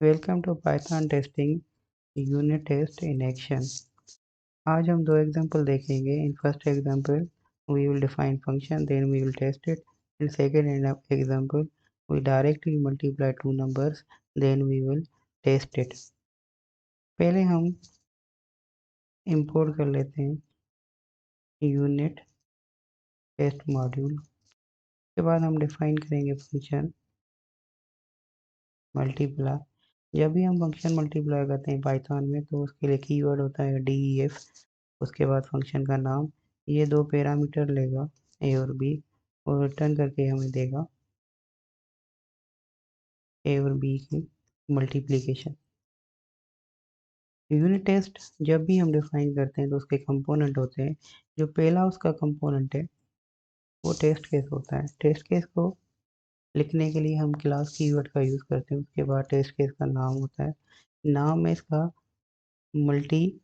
Welcome to Python testing unit test in action. आज हम दो एग्जांपल देखेंगे। In first example we will define function, then we will test it. In second example we directly multiply two numbers, then we will test it। पहले हम import कर लेते हैं unit test module. के बाद हम डिफाइन करेंगे फंक्शन मल्टीप्लाई। जब भी हम फंक्शन मल्टीप्लाई करते हैं पाइथन में तो उसके लिए कीवर्ड होता है def। उसके बाद फंक्शन का नाम, ये दो पैरामीटर लेगा ए और बी और रिटर्न करके हमें देगा ए और बी की मल्टीप्लिकेशन। यूनिट टेस्ट जब भी हम डिफाइन करते हैं तो उसके कंपोनेंट होते हैं। जो पहला उसका कंपोनेंट है वो टेस्ट केस होता है। टेस्ट केस को लिखने के लिए हम क्लास कीवर्ड का यूज़ करते हैं। उसके बाद टेस्ट केस का नाम होता है। नाम में इसका मल्टीप्लिकेशन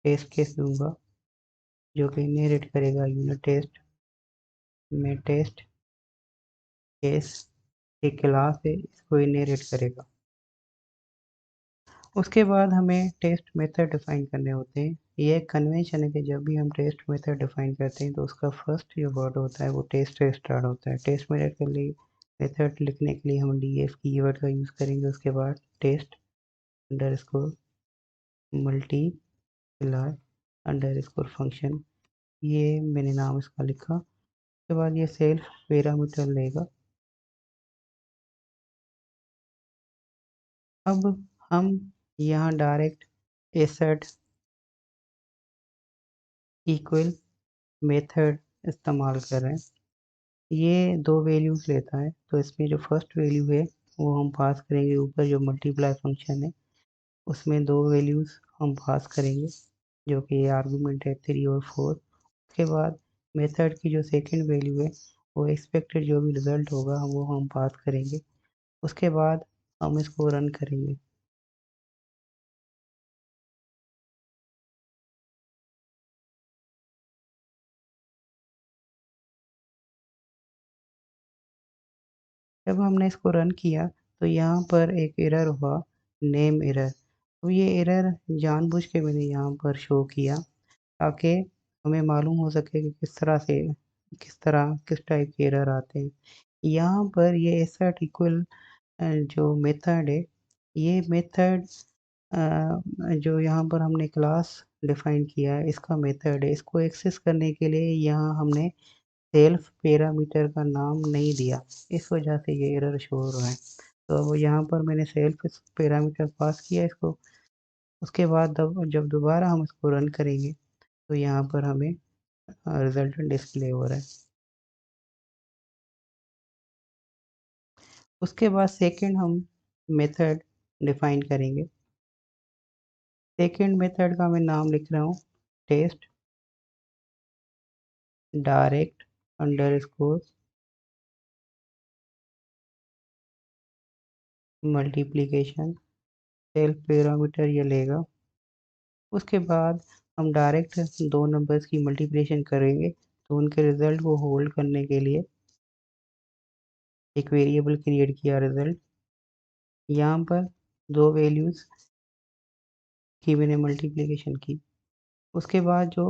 टेस्ट केस दूंगा जो कि इनहेरिट करेगा यूनिट टेस्ट में टेस्ट केस एक क्लास है, इसको इनहेरिट करेगा। उसके बाद हमें टेस्ट मेथड डिफाइन करने होते हैं। ये एक कन्वेंशन है कि जब भी हम टेस्ट मेथड डिफाइन करते हैं तो उसका फर्स्ट जो वर्ड होता है वो टेस्ट से स्टार्ट होता है। टेस्ट मेथड के लिए मेथड लिखने के लिए हम df कीवर्ड का यूज़ करेंगे। उसके बाद test underscore multiply underscore function, ये मैंने नाम इसका लिखा। उसके बाद ये सेल्फ पैरामीटर लेगा। अब हम यहाँ डायरेक्ट एसेट इक्वल मेथड इस्तेमाल कर रहे हैं। ये दो वैल्यूज लेता है तो इसमें जो फर्स्ट वैल्यू है वो हम पास करेंगे। ऊपर जो मल्टीप्लाई फंक्शन है उसमें दो वैल्यूज हम पास करेंगे जो कि आर्गुमेंट है 3 और 4। उसके बाद मेथड की जो सेकंड वैल्यू है वो एक्सपेक्टेड जो भी रिजल्ट होगा वो हम पास करेंगे। उसके बाद हम इसको रन करेंगे। जब हमने इसको रन किया तो यहाँ पर एक एरर हुआ, नेम एरर। तो ये एरर जानबूझ के मैंने यहाँ पर शो किया ताकि हमें मालूम हो सके कि किस टाइप के एरर आते हैं। यहाँ पर ये एसेट इक्वल जो मेथड है, ये मेथड जो यहाँ पर हमने क्लास डिफाइन किया है इसका मेथड है। इसको एक्सेस करने के लिए यहाँ हमने सेल्फ पैरामीटर का नाम नहीं दिया, इस वजह से ये एरर शो हो रहा है। तो यहाँ पर मैंने सेल्फ पैरामीटर पास किया इसको। उसके बाद जब दोबारा हम इसको रन करेंगे तो यहाँ पर हमें रिजल्ट डिस्प्ले हो रहा है। उसके बाद सेकंड हम मेथड डिफाइन करेंगे। सेकंड मेथड का मैं नाम लिख रहा हूँ test direct underscore multiplication. Self parameter ये लेगा। उसके बाद हम डायरेक्ट दो नंबर्स की मल्टीप्लिकेशन करेंगे तो उनके रिजल्ट को होल्ड करने के लिए एक वेरिएबल क्रिएट किया रिजल्ट। यहाँ पर दो वैल्यूज की मैंने मल्टीप्लिकेशन की। उसके बाद जो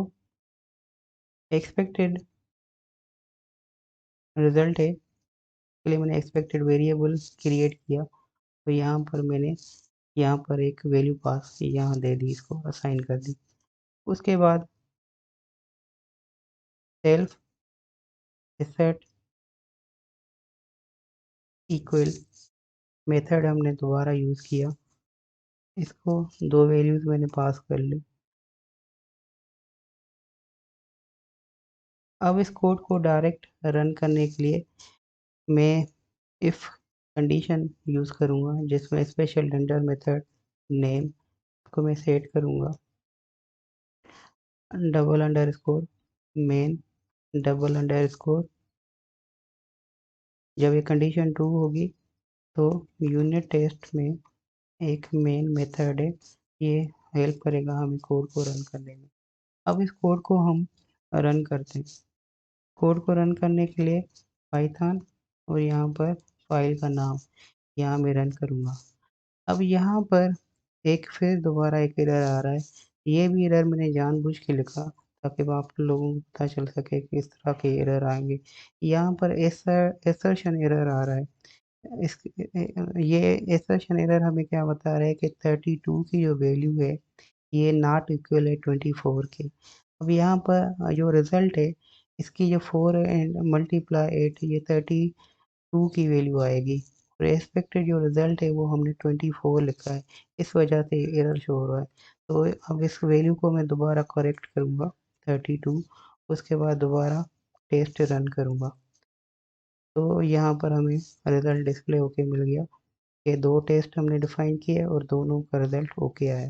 एक्सपेक्टेड रिजल्ट है के लिए मैंने एक्सपेक्टेड वेरिएबल क्रिएट किया। तो यहाँ पर मैंने यहाँ पर एक वैल्यू पास यहाँ दे दी, इसको असाइन कर दी। उसके बाद सेल्फ एसेट इक्वल मेथड हमने दोबारा यूज़ किया। इसको दो वैल्यूज मैंने पास कर ली। अब इस कोड को डायरेक्ट रन करने के लिए मैं इफ कंडीशन यूज़ करूँगा जिसमें स्पेशल जेंडर मेथड नेम को मैं सेट करूँगा double underscore main double underscore. जब ये कंडीशन ट्रू होगी तो यूनिट टेस्ट में एक मेन मेथड है, ये हेल्प करेगा हमें कोड को रन करने में। अब इस कोड को हम रन करते हैं। कोड को रन करने के लिए पाइथन और यहाँ पर फाइल का नाम यहाँ मैं रन करूँगा। अब यहाँ पर फिर दोबारा एक एरर आ रहा है। ये भी एरर मैंने जानबूझ के लिखा ताकि आप लोगों को पता चल सके कि इस तरह के एरर आएंगे। यहाँ पर एसर्शन एरर आ रहा है। इस ये एसर्शन एरर हमें क्या बता रहा है कि 32 की जो वैल्यू है ये नॉट इक्वल है 24 के। अब यहाँ पर जो रिजल्ट है इसकी जो 4 एंड मल्टीप्लाई 8 ये 32 की वैल्यू आएगी और एक्सपेक्टेड जो रिजल्ट है वो हमने 24 लिखा है, इस वजह से एरर शो हो रहा है। तो अब इस वैल्यू को मैं दोबारा करेक्ट करूँगा 32, उसके बाद दोबारा टेस्ट रन करूँगा। तो यहाँ पर हमें रिजल्ट डिस्प्ले होके मिल गया कि 2 टेस्ट हमने डिफाइन किए और दोनों का रिजल्ट ओके आया।